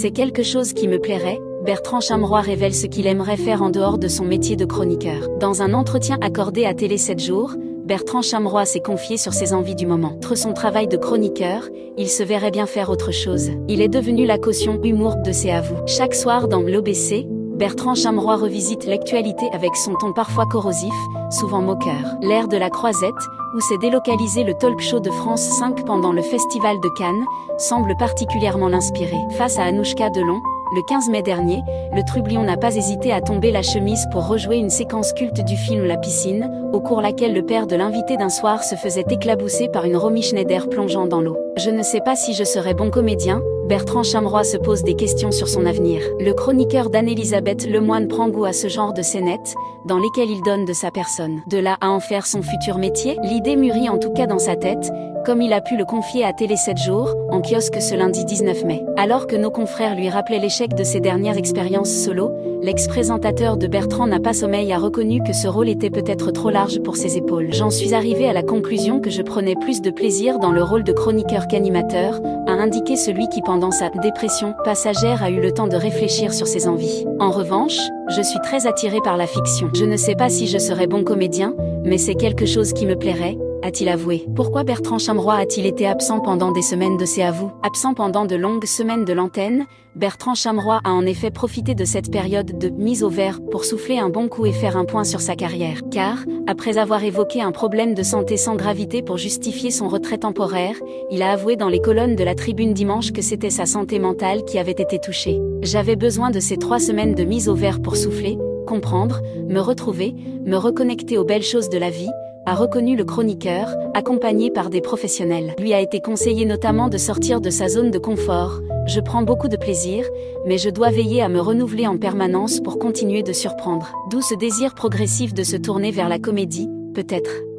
c'est quelque chose qui me plairait. Bertrand Chameroy révèle ce qu'il aimerait faire en dehors de son métier de chroniqueur. Dans un entretien accordé à Télé 7 jours, Bertrand Chameroy s'est confié sur ses envies du moment. Entre son travail de chroniqueur, il se verrait bien faire autre chose. Il est devenu la caution humour de C'est à vous. Chaque soir dans l'OBC, Bertrand Chameroy revisite l'actualité avec son ton parfois corrosif, souvent moqueur. L'ère de la croisette, où s'est délocalisé le talk show de France 5 pendant le festival de Cannes, semble particulièrement l'inspirer. Face à Anouchka Delon, le 15 mai dernier, le trublion n'a pas hésité à tomber la chemise pour rejouer une séquence culte du film La piscine, au cours laquelle le père de l'invité d'un soir se faisait éclabousser par une Romy Schneider plongeant dans l'eau. Je ne sais pas si je serai bon comédien. Bertrand Chameroy se pose des questions sur son avenir. Le chroniqueur d'Anne-Elisabeth Lemoine prend goût à ce genre de scénettes, dans lesquelles il donne de sa personne. De là à en faire son futur métier, l'idée mûrit en tout cas dans sa tête, comme il a pu le confier à Télé 7 jours, en kiosque ce lundi 19 mai. Alors que nos confrères lui rappelaient l'échec de ses dernières expériences solo, l'ex-présentateur de Bertrand n'a pas sommeil a reconnu que ce rôle était peut-être trop large pour ses épaules. J'en suis arrivé à la conclusion que je prenais plus de plaisir dans le rôle de chroniqueur qu'animateur, a indiqué celui qui pendant sa dépression passagère a eu le temps de réfléchir sur ses envies. En revanche, je suis très attiré par la fiction. Je ne sais pas si je serai bon comédien, mais c'est quelque chose qui me plairait, a-t-il avoué. Pourquoi Bertrand Chameroy a-t-il été absent pendant des semaines de C'est à vous? Absent pendant de longues semaines de l'antenne, Bertrand Chameroy a en effet profité de cette période de mise au vert pour souffler un bon coup et faire un point sur sa carrière. Car, après avoir évoqué un problème de santé sans gravité pour justifier son retrait temporaire, il a avoué dans les colonnes de la Tribune dimanche que c'était sa santé mentale qui avait été touchée. J'avais besoin de ces 3 semaines de mise au vert pour souffler, comprendre, me retrouver, me reconnecter aux belles choses de la vie, a reconnu le chroniqueur, accompagné par des professionnels. Lui a été conseillé notamment de sortir de sa zone de confort. Je prends beaucoup de plaisir, mais je dois veiller à me renouveler en permanence pour continuer de surprendre. D'où ce désir progressif de se tourner vers la comédie, peut-être.